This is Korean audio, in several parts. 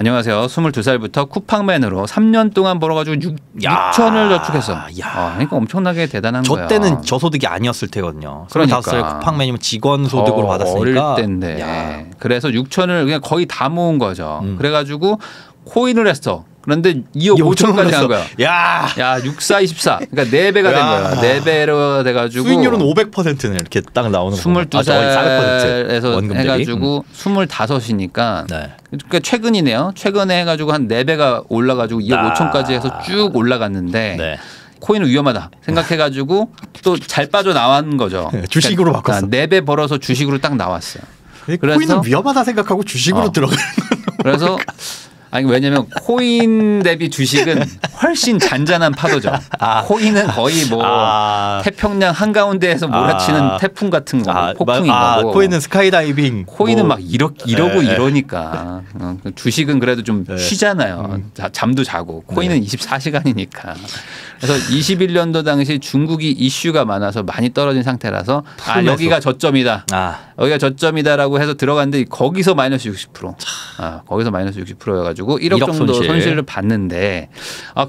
안녕하세요. 22살부터 쿠팡맨으로 3년 동안 벌어가지고 6천을 저축했어. 그러니까 엄청나게 대단한 저 거야. 때는 저소득이 아니었을 때거든요. 그러니까 25살 쿠팡맨이면 직원 소득으로 받았으니까. 어릴 때인데. 그래서 6천을 그냥 거의 다 모은 거죠. 그래가지고 코인을 했어. 그런데 2억 5천까지 한 거야. 야, 64, 24. 그러니까 4배가 된 거야. 4배로 돼가지고. 수익률은 500%는 이렇게 딱 나오는 거야. 22살에서 해가지고 25이니까. 네. 그러니까 최근이네요. 최근에 해가지고 한 4배가 올라가지고 2억 5천까지 해서 쭉 올라갔는데. 네. 코인은 위험하다 생각해가지고 또 잘 빠져나온 거죠. 주식으로 바꿨어. 4배 벌어서 주식으로 딱 나왔어요. 코인은 위험하다 생각하고 주식으로 들어가는 거예요. 그래서 아니 왜냐면 코인 대비 주식은 훨씬 잔잔한 파도죠. 코인은 거의 뭐 태평양 한가운데에서 몰아치는 태풍 같은 거, 폭풍인 거고. 코인은 스카이다이빙. 코인은 막 이러고 이러니까. 주식은 그래도 좀 쉬잖아요. 잠도 자고. 코인은 24시간이니까. 그래서 21년도 당시 중국이 이슈가 많아서 많이 떨어진 상태라서 여기가 저점이다. 여기가 저점이다라고 해서 들어갔는데 거기서 마이너스 60%. 거기서 마이너스 60%여가지고 1억 정도 손실을 봤는데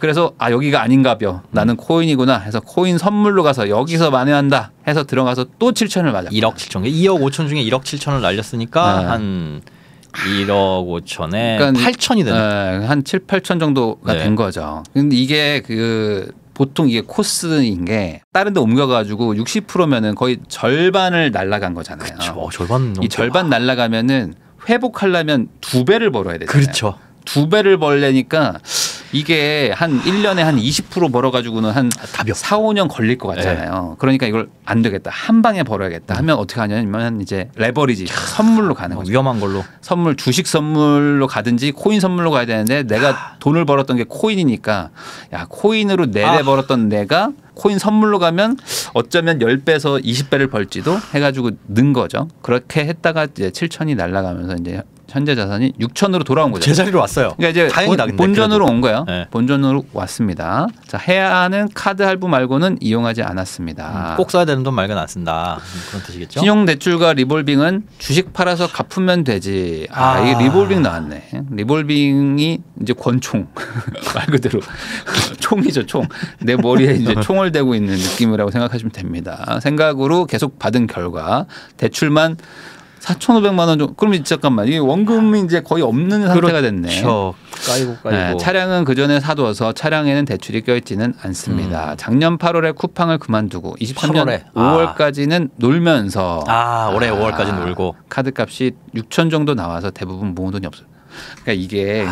그래서 여기가 아닌가벼. 나는 코인이구나 해서 코인 선물로 가서 여기서 만회한다 해서 들어가서 또 7천을 맞았다. 1억 7천. 2억 5천 중에 1억 7천을 날렸으니까 한 1억 5천에 그러니까 8천이 되는. 한 7, 8천 정도가 된 거죠. 근데 이게 보통 이게 코스인 게 다른 데 옮겨가지고 60%면은 거의 절반을 날라간 거잖아요. 그렇죠. 절반. 이 절반 날라가면은 회복하려면 2배를 벌어야 되잖아요. 그렇죠. 2배를 벌려니까 이게 한 1년에 한 20% 벌어가지고는 한 4, 5년 걸릴 것 같잖아요. 그러니까 이걸 안 되겠다. 한 방에 벌어야겠다 하면 어떻게 하냐면 이제 레버리지 선물로 가는 거죠. 위험한 걸로. 선물 주식 선물로 가든지 코인 선물로 가야 되는데 내가 돈을 벌었던 게 코인이니까 코인으로 4배 벌었던 내가 코인 선물로 가면 어쩌면 10배에서 20배를 벌지도 해가지고 는 거죠. 그렇게 했다가 이제 7천이 날아가면서 이제 현재 자산이 6천으로 돌아온 거죠. 제자리로 왔어요. 그러니까 이제 다행이다, 본전으로 온 거예요. 네. 본전으로 왔습니다. 자, 해야 하는 카드 할부 말고는 이용하지 않았습니다. 꼭 써야 되는 돈 말고는 안 쓴다. 그런 뜻이겠죠. 신용대출과 리볼빙은 주식 팔아서 갚으면 되지. 이게 리볼빙 나왔네. 리볼빙이 이제 권총 말 그대로 총이죠, 총. 내 머리에 이제 총을 대고 있는 느낌이라고 생각하시면 됩니다. 생각으로 계속 받은 결과 대출만 4,500만 원 정도. 그럼 잠깐만 이 원금이 이제 거의 없는 상태가 됐네. 그렇죠. 까이고. 네, 차량은 그 전에 사두어서 차량에는 대출이 껴있지는 않습니다. 작년 8월에 쿠팡을 그만두고 23년 5월까지는 놀면서 올해 5월까지 놀고 카드값이 6천 정도 나와서 대부분 모은 돈이 없어요. 그러니까 이게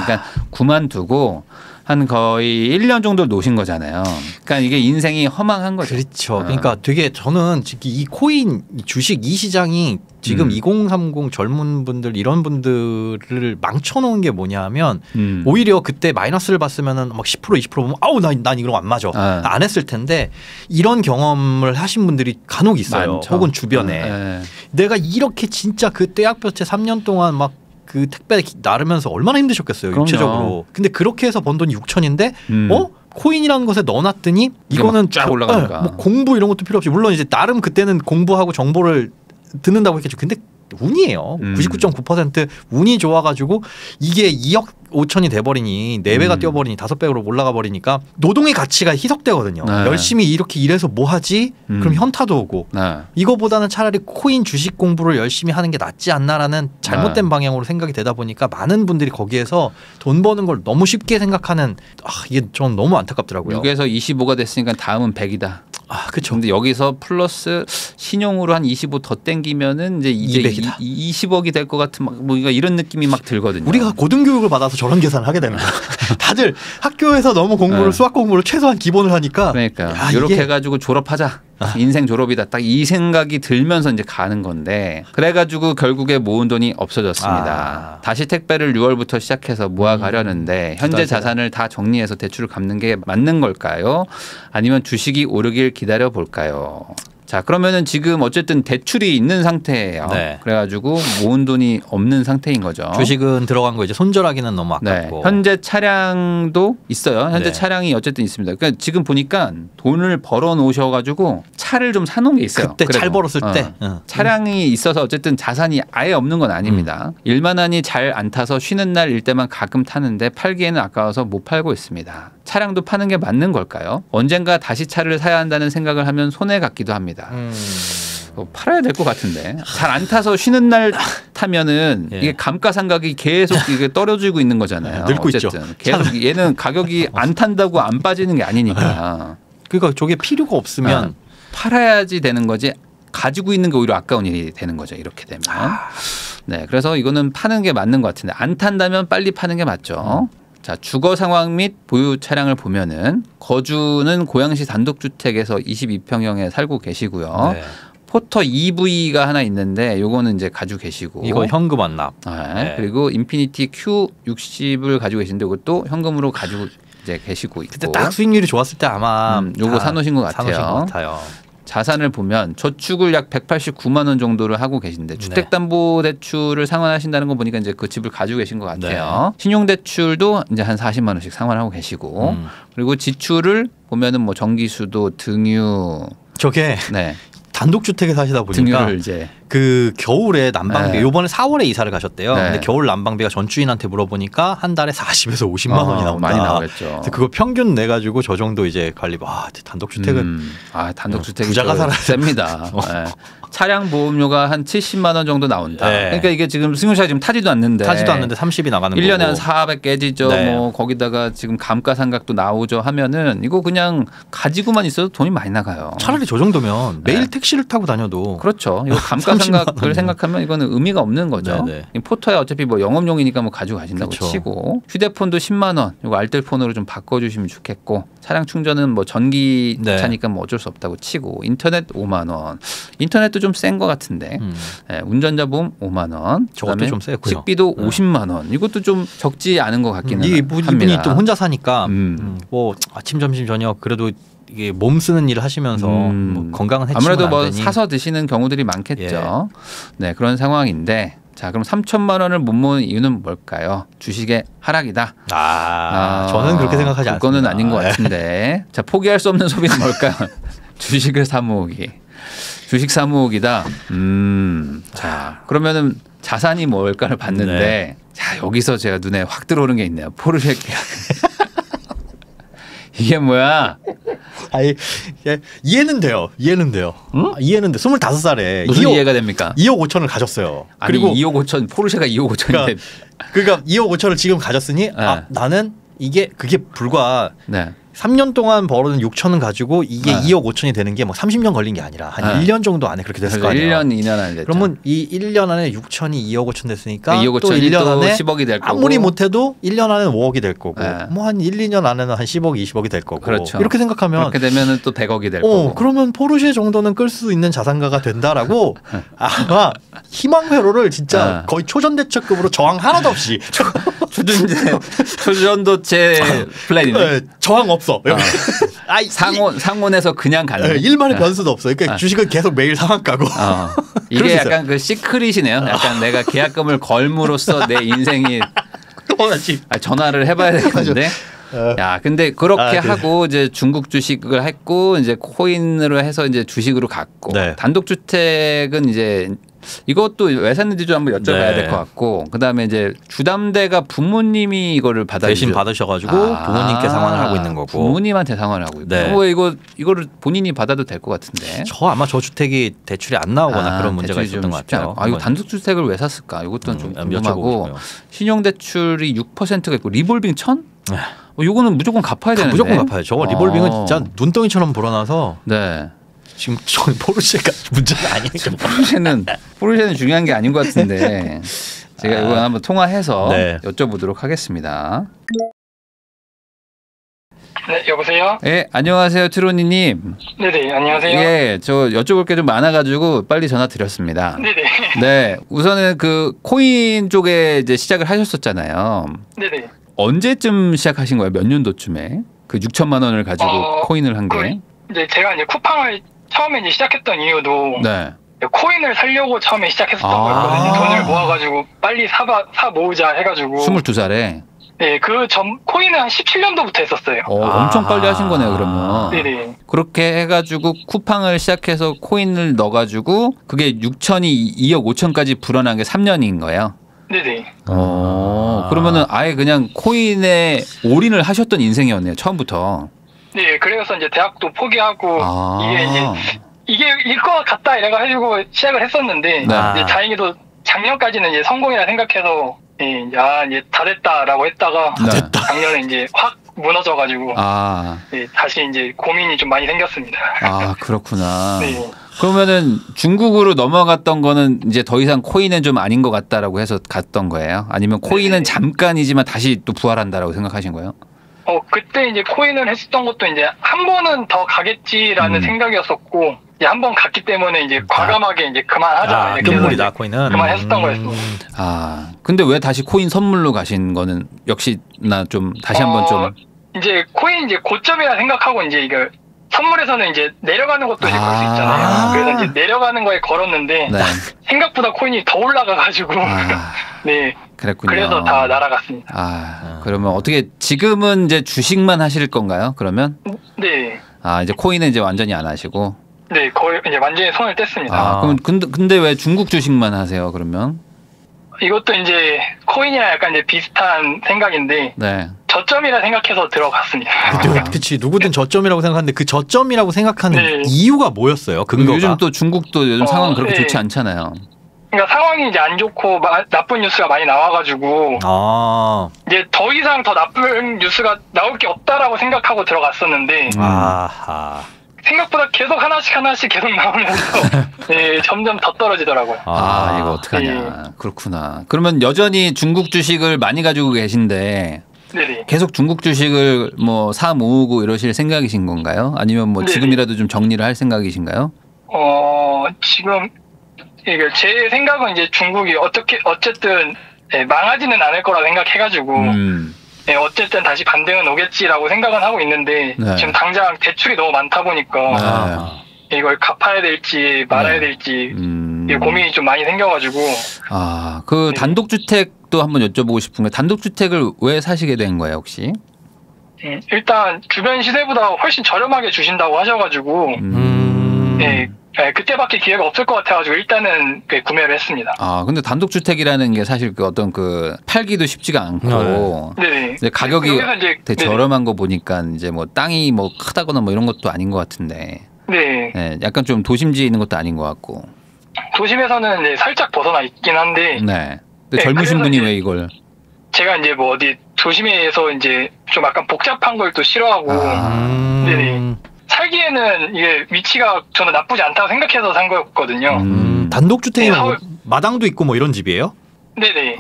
그만두고 한 거의 1년 정도 노신 거잖아요. 그러니까 이게 인생이 허망한 거죠. 그렇죠. 그러니까 되게 저는 이 코인 주식 이 시장이 지금 2030 젊은 분들 이런 분들을 망쳐놓은 게 뭐냐면 오히려 그때 마이너스를 봤으면은 막 10% 20% 보면 난 이런 거 안 맞아. 안 했을 텐데 이런 경험을 하신 분들이 간혹 있어요. 많죠. 혹은 주변에 내가 이렇게 진짜 그 떼약볕에 3년 동안 막 그 택배 나르면서 얼마나 힘드셨겠어요. 그럼요. 육체적으로. 근데 그렇게 해서 번 돈이 6천인데 코인이라는 것에 넣어놨더니 이거는 쫙 올라가니까 뭐 공부 이런 것도 필요 없이 물론 이제 나름 그때는 공부하고 정보를 듣는다고 했겠죠. 근데 운이에요. 99.9% 운이 좋아가지고 이게 2억 5천이 돼버리니 4배가 뛰어버리니 5배로 올라가 버리니까 노동의 가치가 희석되거든요. 열심히 이렇게 일해서 뭐 하지? 그럼 현타도 오고 이거보다는 차라리 코인 주식 공부를 열심히 하는 게 낫지 않나라는 잘못된 방향으로 생각이 되다 보니까 많은 분들이 거기에서 돈 버는 걸 너무 쉽게 생각하는 이게 전 너무 안타깝더라고요. 6에서 25가 됐으니까 다음은 100이다. 그렇죠. 근데 여기서 플러스 신용으로 한 25 더 땡기면은 이제 200이다. 20억이 될 것 같은 뭐 이런 느낌이 막 들거든요. 우리가 고등교육을 받아서 저런 계산을 하게 되는 거야. 다들 학교에서 너무 공부를 수학 공부를 최소한 기본을 하니까. 그러니까 이렇게 해가지고 졸업하자. 인생 졸업이다. 딱 이 생각이 들면서 이제 가는 건데 그래가지고 결국에 모은 돈이 없어졌습니다. 다시 택배를 6월부터 시작해서 모아가려는데 현재 자산을 다 정리해서 대출을 갚는 게 맞는 걸까요? 아니면 주식이 오르길 기다려 볼까요? 자, 그러면은 지금 어쨌든 대출이 있는 상태예요. 네. 그래가지고 모은 돈이 없는 상태인 거죠. 주식은 들어간 거 이제 손절하기는 너무 네. 아깝고. 현재 차량도 있어요. 현재 네. 차량이 어쨌든 있습니다. 그러니까 지금 보니까 돈을 벌어 놓으셔가지고 차를 좀 사놓은 게 있어요. 그때 그래도. 잘 벌었을 때. 차량이 있어서 어쨌든 자산이 아예 없는 건 아닙니다. 일만하니 잘 안 타서 쉬는 날일 때만 가끔 타는데 팔기에는 아까워서 못 팔고 있습니다. 차량도 파는 게 맞는 걸까요? 언젠가 다시 차를 사야 한다는 생각을 하면 손해 같기도 합니다. 팔아야 될 것 같은데 잘 안 타서 쉬는 날 타면은 예. 이게 감가상각이 계속 이게 떨어지고 있는 거잖아요. 늙고 어쨌든 있죠. 계속 얘는 가격이 안 탄다고 안 빠지는 게 아니니까 그러니까 저게 필요가 없으면 팔아야지 되는 거지 가지고 있는 게 오히려 아까운 일이 되는 거죠. 이렇게 되면. 네, 그래서 이거는 파는 게 맞는 것 같은데 안 탄다면 빨리 파는 게 맞죠. 자, 주거 상황 및 보유 차량을 보면은 거주는 고양시 단독주택에서 22평형에 살고 계시고요. 네. 포터 EV가 하나 있는데 요거는 이제 가지고 계시고 이거 현금 완납. 네. 그리고 인피니티 Q60을 가지고 계신데 이것도 현금으로 가지고 이제 계시고 있고 그때 딱 수익률이 좋았을 때 아마 요거 사놓으신 것 같아요. 사놓으신 것 같아요. 자산을 보면 저축을 약 189만 원 정도를 하고 계신데 주택담보대출을 상환하신다는 거 보니까 이제 그 집을 가지고 계신 것 같아요. 신용대출도 이제 한 40만 원씩 상환하고 계시고 그리고 지출을 보면은 뭐 전기수도 등유 저게 네. 단독주택에 사시다 보니까 등유를 이제 그 겨울에 난방비 네. 요번에 4월에 이사를 가셨대요. 네. 근데 겨울 난방비가 전주인한테 물어보니까 한 달에 40에서 50만 원이 나온다. 많이 나오겠죠. 근데 그거 평균 내 가지고 저 정도 이제 관리. 단독주택은 단독주택이 부자가 살아야 셉니다. 네. 차량 보험료가 한 70만 원 정도 나온다. 네. 그러니까 이게 지금 승용차 지금 타지도 않는데 30이 나가는 1년에 거고. 한 400 깨지죠. 네. 뭐 거기다가 지금 감가상각도 나오죠 하면은 이거 그냥 가지고만 있어도 돈이 많이 나가요. 차라리 저 정도면 매일 네. 택시를 타고 다녀도 그렇죠. 이거 감가상각을 생각하면 이거는 의미가 없는 거죠. 네네. 포터에 어차피 뭐 영업용이니까 뭐 가지고 가신다고 그렇죠. 치고 휴대폰도 10만 원. 이거 알뜰폰으로 좀 바꿔주시면 좋겠고 차량 충전은 뭐 전기차니까 뭐 어쩔 수 없다고 치고 인터넷 5만 원. 인터넷도 좀 센 것 같은데 네, 운전자 보험 5만 원. 저것도 좀 세고요. 식비도 50만 원. 이것도 좀 적지 않은 것 같기는 합니다. 이분이 또 혼자 사니까 뭐 아침 점심 저녁 그래도 이게 몸 쓰는 일을 하시면서 뭐 건강은 해치면 아무래도 안 뭐 되니. 사서 드시는 경우들이 많겠죠. 네, 그런 상황인데 자, 그럼 3천만 원을 못 모은 이유는 뭘까요? 주식의 하락이다. 저는 그렇게 생각하지 않습니다. 그거는 아닌 것 같은데. 자, 포기할 수 없는 소비는 뭘까요? 주식을 사모으기. 주식 사모으기다. 자, 그러면은 자산이 뭘까를 봤는데 자, 여기서 제가 눈에 확 들어오는 게 있네요. 포르쉐 계약. 이게 뭐야? 아니, 이해는 돼요. 이해는 돼요. 응? 이해는 돼. 25살에 무슨 이해가 됩니까? 2억 5천을 가졌어요. 아니, 그리고 2억 5천 포르쉐가 2억 5천인데. 그러니까 2억 5천을 지금 가졌으니 나는 그게 불과 3년 동안 벌어둔 6천은 가지고 이게 2억 5천이 되는 게 뭐 30년 걸린 게 아니라 한 1년 정도 안에 그렇게 됐을 거 아니에요. 1년, 2년 안에 됐죠. 그러면 이 1년 안에 6천이 2억 5천 됐으니까 2억 또 5천이 1년 또 안에 10억이 될 거고. 아무리 못해도 1년 안에는 5억이 될 거고 네. 뭐 한 1, 2년 안에는 한 10억, 20억이 될 거고 그렇죠. 이렇게 생각하면 그렇게 되면은 또 100억이 될 거고. 그러면 포르쉐 정도는 끌 수 있는 자산가가 된다라고 아마 희망회로를 진짜 거의 초전대처급으로 저항 하나도 없이 초전도체 플랜이네. 저항 없어. 상온에서 그냥 가는. 일만의 변수도 없어. 그러니까 주식은 계속 매일 상한가고. 이게 약간 그 시크릿이네요. 약간 내가 계약금을 걸므로써 내 인생이 전화를 해봐야 되겠는데. 야, 근데 그렇게 하고 이제 중국 주식을 했고 이제 코인으로 해서 이제 주식으로 갔고 단독주택은 이제 이것도 왜 샀는지 좀 한번 여쭤봐야 될 것 같고 그다음에 이제 주담대가 부모님이 이거를 대신 받으셔가지고 부모님께 상환을 하고 있는 거고 부모님한테 상환을 하고 있고 왜 이거를 본인이 받아도 될 것 같은데 아마 저 주택이 대출이 안 나오거나 그런 문제가 있었던 것 같아요. 이거 단독주택을 왜 샀을까? 이것도 좀 궁금하고 신용대출이 6%가 있고 리볼빙 1,000? 이거는 무조건 갚아야 되는데 무조건 갚아요. 저거 리볼빙은 진짜 눈덩이처럼 불어나서 지금 저는 포르쉐가 문제가 아니니까. 포르쉐는 중요한 게 아닌 것 같은데 제가 이거 한번 통화해서 여쭤보도록 하겠습니다. 네, 여보세요? 네, 안녕하세요, 트로니님. 네네, 안녕하세요. 예, 저 여쭤볼 게 좀 많아가지고 빨리 전화 드렸습니다. 네네. 네, 우선은 그 코인 쪽에 이제 시작을 하셨었잖아요. 네네. 언제쯤 시작하신 거예요? 몇 년도쯤에? 그 6천만 원을 가지고 코인을 한 게? 이제 제가 이제 쿠팡을 처음에 이제 시작했던 이유도 네. 코인을 사려고 처음에 시작했었던 아. 거였거든요. 돈을 모아가지고 빨리 사 모으자 해가지고. 22살에. 네, 코인은 한 17년도부터 했었어요. 엄청 빨리 하신 거네요, 그러면. 네네. 그렇게 해가지고 쿠팡을 시작해서 코인을 넣어가지고 그게 6천이 2억 5천까지 불어난 게 3년인 거예요. 네네. 그러면은 아예 그냥 코인에 올인을 하셨던 인생이었네요, 처음부터. 네, 그래서 이제 대학도 포기하고 이게 이제 이게 일 것 같다 이래가지고 시작을 했었는데 이제 다행히도 작년까지는 이제 성공이라 생각해서 이제 다 됐다라고 했다가 작년에 이제 확 무너져가지고 다시 이제 고민이 좀 많이 생겼습니다. 아, 그렇구나. 네. 그러면은 중국으로 넘어갔던 거는 이제 더 이상 코인은 좀 아닌 것 같다라고 해서 갔던 거예요? 아니면 코인은 잠깐이지만 다시 또 부활한다라고 생각하신 거예요? 그때 이제 코인을 했었던 것도 이제 한 번은 더 가겠지라는 생각이었었고, 이제 한 번 갔기 때문에 이제 과감하게 이제 그만하자. 끝물이다, 코인은. 그만했었던 거였습니다. 근데 왜 다시 코인 선물로 가신 거는 역시나 좀 다시 한번 좀. 이제 코인 이제 고점이라 생각하고 이제 이거 선물에서는 이제 내려가는 것도 이제 걸 수 있잖아요. 그래서 이제 내려가는 거에 걸었는데 생각보다 코인이 더 올라가가지고 네. 그랬군요. 그래서 다 날아갔습니다. 그러면 어떻게 지금은 이제 주식만 하실 건가요? 그러면? 네. 이제 코인은 이제 완전히 안 하시고. 네, 거의 이제 완전히 손을 뗐습니다. 그럼 근데 왜 중국 주식만 하세요? 그러면? 이것도 이제 코인이랑 약간 이제 비슷한 생각인데. 네. 저점이라 생각해서 들어갔습니다. 그치, 누구든 저점이라고 생각하는데 그 저점이라고 생각하는 이유가 뭐였어요? 근거가? 요즘 또 중국도 요즘 상황 그렇게 좋지 않잖아요. 그러니까 상황이 이제 안 좋고 나쁜 뉴스가 많이 나와가지고 이제 더 이상 더 나쁜 뉴스가 나올 게 없다라고 생각하고 들어갔었는데 생각보다 계속 하나씩 계속 나오면서 점점 더 떨어지더라고요. 이거 어떡하냐. 그렇구나. 그러면 여전히 중국 주식을 많이 가지고 계신데 네네. 계속 중국 주식을 뭐 사 모으고 이러실 생각이신 건가요? 아니면 뭐 지금이라도 좀 정리를 할 생각이신가요? 지금 제 생각은 이제 중국이 어쨌든 망하지는 않을 거라 생각해가지고 어쨌든 다시 반등은 오겠지라고 생각은 하고 있는데 지금 당장 대출이 너무 많다 보니까 이걸 갚아야 될지 말아야 될지 고민이 좀 많이 생겨가지고 그 단독주택도 한번 여쭤보고 싶은 게 단독주택을 왜 사시게 된 거예요 혹시? 일단 주변 시세보다 훨씬 저렴하게 주신다고 하셔가지고 그때밖에 기회가 없을 것 같아가지고 일단은 구매를 했습니다. 근데 단독주택이라는 게 사실 어떤 팔기도 쉽지가 않고 이제 가격이 되게 저렴한 거 보니까 이제 뭐 땅이 뭐 크다거나 뭐 이런 것도 아닌 것 같은데 약간 좀 도심지에 있는 것도 아닌 것 같고 도심에서는 이제 살짝 벗어나 있긴 한데 근데 젊으신 분이 왜 이걸 제가 이제 뭐 어디 도심에서 이제 좀 약간 복잡한 걸 또 싫어하고 살기에는 이게 위치가 저는 나쁘지 않다고 생각해서 산 거였거든요. 단독주택이 마당도 있고 뭐 이런 집이에요? 네네.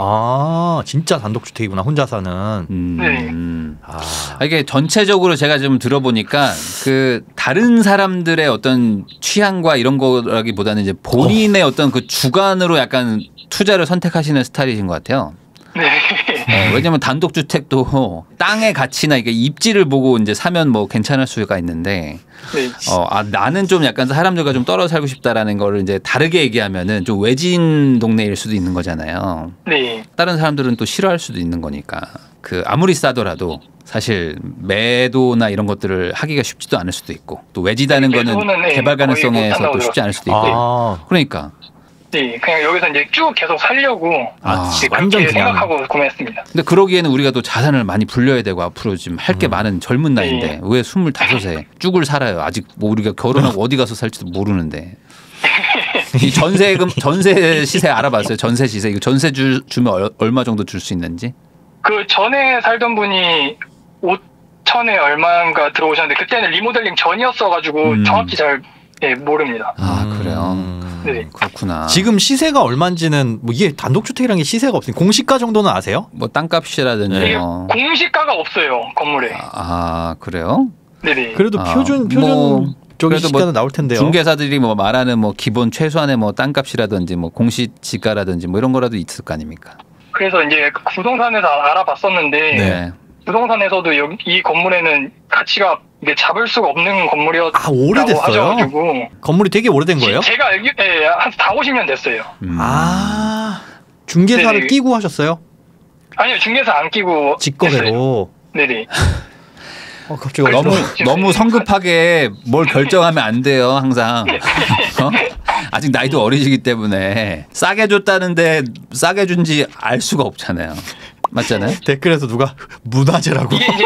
진짜 단독주택이구나, 혼자 사는. 이게 전체적으로 제가 좀 들어보니까 다른 사람들의 어떤 취향과 이런 거라기보다는 이제 본인의 어떤 주관으로 약간 투자를 선택하시는 스타일이신 것 같아요. 왜냐면 단독주택도 땅의 가치나 이게 입지를 보고 이제 사면 뭐 괜찮을 수가 있는데 나는 좀 약간 사람들과 좀 떨어져 살고 싶다라는 거를 이제 다르게 얘기하면은 좀 외진 동네일 수도 있는 거잖아요. 다른 사람들은 또 싫어할 수도 있는 거니까 아무리 싸더라도 사실 매도나 이런 것들을 하기가 쉽지도 않을 수도 있고 또 외지다는 거는 개발 가능성에서도 쉽지 않을 수도 있고 그러니까. 그냥 여기서 이제 쭉 계속 살려고 완전 그렇게 생각하고 구매했습니다. 근데 그러기에는 우리가 또 자산을 많이 불려야 되고 앞으로 지금 할 게 많은 젊은 나이인데 왜 25에 쭉을 살아요? 아직 뭐 우리가 결혼하고 어디 가서 살지도 모르는데. 이 전세 시세 알아봤어요? 전세 시세 이거 전세 주면 얼마 정도 줄 수 있는지? 전에 살던 분이 5천에 얼마인가 들어오셨는데 그때는 리모델링 전이었어가지고 정확히 잘 모릅니다. 그래요. 그렇구나. 지금 시세가 얼마인지는 뭐 이게 단독주택이라는 게 시세가 없으니 공시가 정도는 아세요? 뭐 땅값이라든지 공시가가 없어요 건물에. 그래요? 네네. 그래도 표준 저기 시가는 나올 텐데요. 중개사들이 뭐 말하는 뭐 기본 최소한의 뭐 땅값이라든지 뭐 공시지가라든지 뭐 이런 거라도 있을 거 아닙니까? 그래서 이제 부동산에서 알아봤었는데 부동산에서도 이 건물에는 가치가 이게 잡을 수가 없는 건물이었다고 오래됐어요? 하셔가지고 건물이 되게 오래된 거예요? 제가 알기 한 40-50년 됐어요. 중개사를 네네. 끼고 하셨어요? 아니요, 중개사 안 끼고 했어요. 직거래로. 네네. 갑자기 너무 성급하게 뭘 결정하면 안 돼요. 항상 아직 나이도 어리시기 때문에 싸게 줬다는데 싸게 준지 알 수가 없잖아요. 맞잖아요. 댓글에서 누가 문화재라고. 이게 이제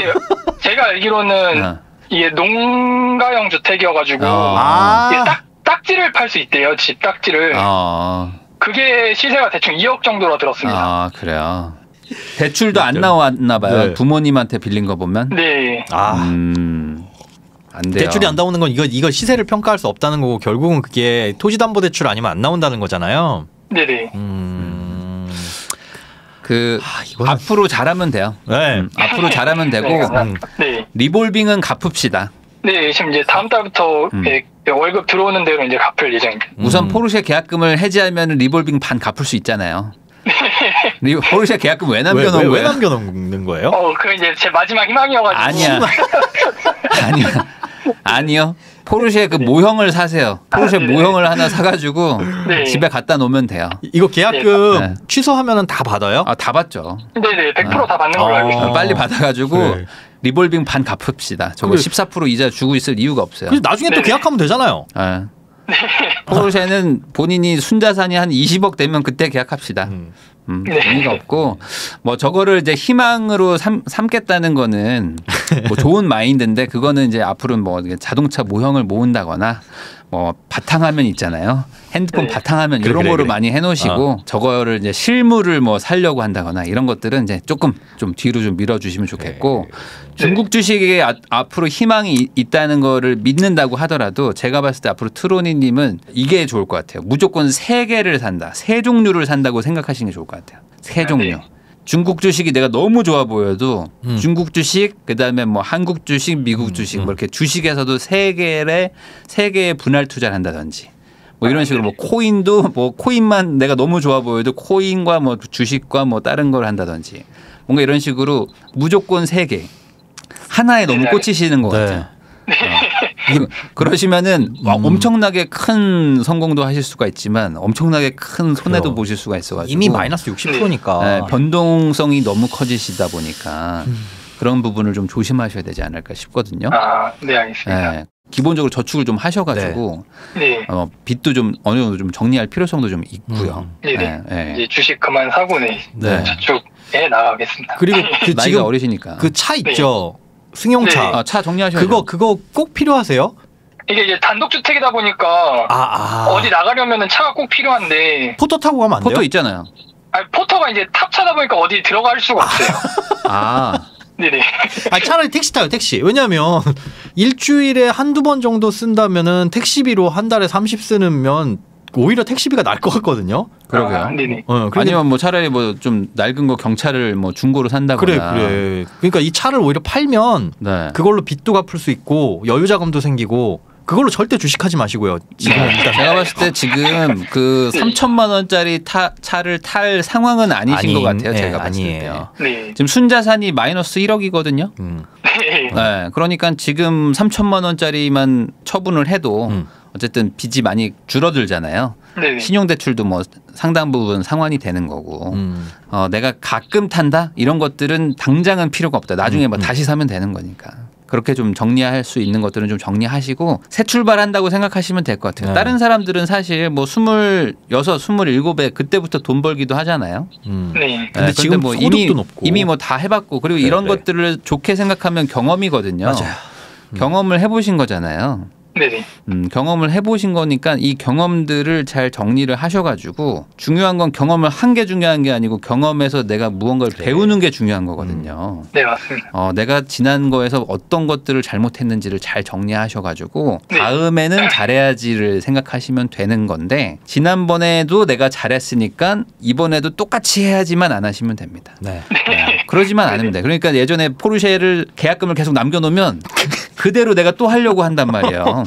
제가 알기로는 이게 농가형 주택이어가지고 이게 딱지를 팔 수 있대요. 집 딱지를. 그게 시세가 대충 2억 정도로 들었습니다. 그래요. 대출도 안 나왔나 봐요. 네. 부모님한테 빌린 거 보면. 네. 안 돼요. 대출이 안 나오는 건 이거 시세를 평가할 수 없다는 거고 결국은 그게 토지담보대출 아니면 안 나온다는 거잖아요. 네네. 앞으로 잘하면 돼요. 네. 앞으로 잘하면 되고 네. 리볼빙은 갚읍시다. 네, 지금 이제 다음 달부터 월급 들어오는 대로 이제 갚을 예정입니다. 우선 포르쉐 계약금을 해지하면 리볼빙 반 갚을 수 있잖아요. 포르쉐 계약금 왜 남겨놓은 거예요? 왜 남겨놓는 거예요? 그 이제 제 마지막 희망이어가지고. 아니요. 포르쉐 그 모형을 사세요. 포르쉐 모형을 하나 사가지고 집에 갖다 놓으면 돼요. 이거 계약금 취소하면은 다 받아요? 다 받죠. 네네, 100% 다 받는 걸로 알고 있어요. 빨리 받아가지고 리볼빙 반 갚읍시다. 저거 14% 이자 주고 있을 이유가 없어요. 나중에 또 계약하면 되잖아요. 포르쉐는 본인이 순자산이 한 20억 되면 그때 계약합시다. 의미가 없고 뭐 저거를 이제 희망으로 삼겠다는 거는 뭐 좋은 마인드인데 그거는 이제 앞으로는 뭐 자동차 모형을 모은다거나 뭐 바탕화면 있잖아요. 핸드폰 바탕화면 이런 거를 많이 해놓으시고 저거를 이제 실물을 뭐 살려고 한다거나 이런 것들은 이제 조금 좀 뒤로 좀 밀어주시면 좋겠고 중국 주식에 앞으로 희망이 있다는 거를 믿는다고 하더라도 제가 봤을 때 앞으로 트로니님은 이게 좋을 것 같아요. 무조건 세 개를 산다. 세 종류를 산다고 생각하시는 게 좋을 것 같아요. 세 종류. 중국 주식이 내가 너무 좋아 보여도 중국 주식 그다음에 뭐 한국 주식, 미국 주식 뭐 이렇게 주식에서도 세 개의 분할 투자를 한다든지 뭐 이런 식으로 뭐 코인도 뭐 코인만 내가 너무 좋아 보여도 코인과 뭐 주식과 뭐 다른 걸 한다든지 뭔가 이런 식으로 무조건 세 개. 하나에 너무 꽂히시는 것 같아요. 그러시면은 엄청나게 큰 성공도 하실 수가 있지만 엄청나게 큰 손해도 보실 수가 있어가지고 이미 마이너스 60%니까 변동성이 너무 커지시다 보니까 그런 부분을 좀 조심하셔야 되지 않을까 싶거든요. 네, 알겠습니다. 기본적으로 저축을 좀 하셔가지고 빚도 좀 어느 정도 좀 정리할 필요성도 좀 있고요. 이제 주식 그만 사고 저축에 나가겠습니다. 그리고 나이가 지금 어리시니까 그 차 있죠. 승용차. 차 정리하셔야죠. 그거 꼭 필요하세요? 이게 이제 단독주택이다 보니까 어디 나가려면 차가 꼭 필요한데 포터 타고 가면 안 돼요? 포터 있잖아요. 포터가 이제 탑차다 보니까 어디 들어갈 수가 없어요. 네네. 차라리 택시 타요, 택시. 왜냐하면 일주일에 한두 번 정도 쓴다면은 택시비로 한 달에 30 쓰면 오히려 택시비가 날 것 같거든요. 그러게요. 네네. 아니면 뭐 차라리 뭐 좀 낡은 거 경차를 뭐 중고로 산다거나. 그래. 그러니까 이 차를 오히려 팔면 그걸로 빚도 갚을 수 있고 여유 자금도 생기고 그걸로 절대 주식하지 마시고요. 제가 봤을 때 지금 그 3천만 원짜리 차를 탈 상황은 아니신 것 같아요. 제가 봤을 때요. 지금 순자산이 마이너스 1억이거든요. 그러니까 지금 3천만 원짜리만 처분을 해도 어쨌든 빚이 많이 줄어들잖아요. 신용대출도 뭐 상당 부분 상환이 되는 거고 내가 가끔 탄다 이런 것들은 당장은 필요가 없다. 나중에 뭐 다시 사면 되는 거니까. 그렇게 좀 정리할 수 있는 것들은 좀 정리하시고 새 출발한다고 생각하시면 될 것 같아요. 다른 사람들은 사실 뭐 26, 27에 그때부터 돈 벌기도 하잖아요. 근데 지금 뭐 소득도 높고 이미 뭐 다 해봤고 그리고 이런 것들을 좋게 생각하면 경험이거든요. 맞아요. 경험을 해보신 거잖아요. 네네. 경험을 해보신 거니까 이 경험들을 잘 정리를 하셔가지고 중요한 건 경험을 한 게 중요한 게 아니고 경험에서 내가 무언가를 배우는 게 중요한 거거든요. 네, 맞습니다. 내가 지난 거에서 어떤 것들을 잘못했는지를 잘 정리하셔가지고 다음에는 잘해야지를 생각하시면 되는 건데 지난번에도 내가 잘했으니까 이번에도 똑같이 해야지만 안 하시면 됩니다. 그러지만 않으면 돼. 그러니까 예전에 포르쉐를 계약금을 계속 남겨놓으면 그대로 내가 또 하려고 한단 말이에요.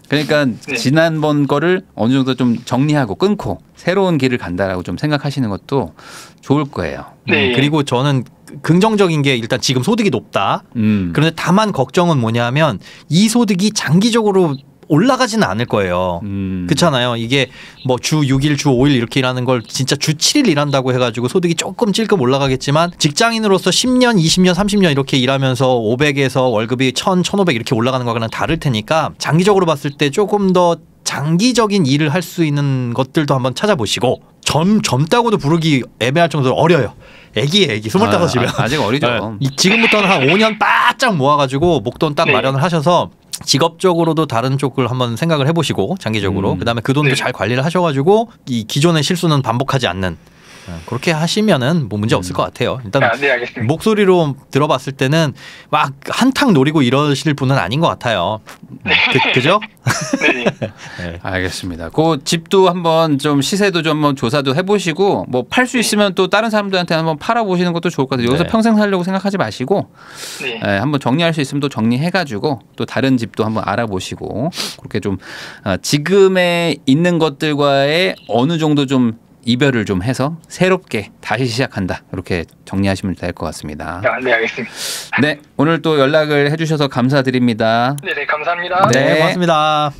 그러니까 지난번 거를 어느 정도 좀 정리하고 끊고 새로운 길을 간다라고 좀 생각하시는 것도 좋을 거예요. 그리고 저는 긍정적인 게 일단 지금 소득이 높다. 그런데 다만 걱정은 뭐냐면 이 소득이 장기적으로 올라가지는 않을 거예요. 그렇잖아요. 이게 뭐 주 6일, 주 5일 이렇게 일하는 걸 진짜 주 7일 일한다고 해가지고 소득이 조금 찔끔 올라가겠지만 직장인으로서 10년, 20년, 30년 이렇게 일하면서 500에서 월급이 1000, 1500 이렇게 올라가는 거랑 다를 테니까 장기적으로 봤을 때 조금 더 장기적인 일을 할 수 있는 것들도 한번 찾아보시고 젊다고도 부르기 애매할 정도로 어려요. 애기 25이면 아직 어리죠. 지금부터는 한 5년 바짝 모아가지고 목돈 딱 마련을 하셔서 직업적으로도 다른 쪽을 한번 생각을 해보시고 장기적으로 그다음에 그 돈도 잘 관리를 하셔가지고 이 기존의 실수는 반복하지 않는 그렇게 하시면은 뭐 문제 없을 것 같아요. 일단 목소리로 들어봤을 때는 막 한탕 노리고 이러실 분은 아닌 것 같아요. 그죠? 네. 알겠습니다. 그 집도 한번 좀 시세도 좀 한번 조사도 해보시고 뭐 팔 수 있으면 또 다른 사람들한테 한번 팔아보시는 것도 좋을 것 같아요. 여기서 평생 살려고 생각하지 마시고 한번 정리할 수 있으면 또 정리해가지고 또 다른 집도 한번 알아보시고 그렇게 좀 지금에 있는 것들과의 어느 정도 좀 이별을 좀 해서 새롭게 다시 시작한다. 이렇게 정리하시면 될 것 같습니다. 네, 알겠습니다. 네, 오늘 또 연락을 해주셔서 감사드립니다. 네, 감사합니다. 네, 고맙습니다.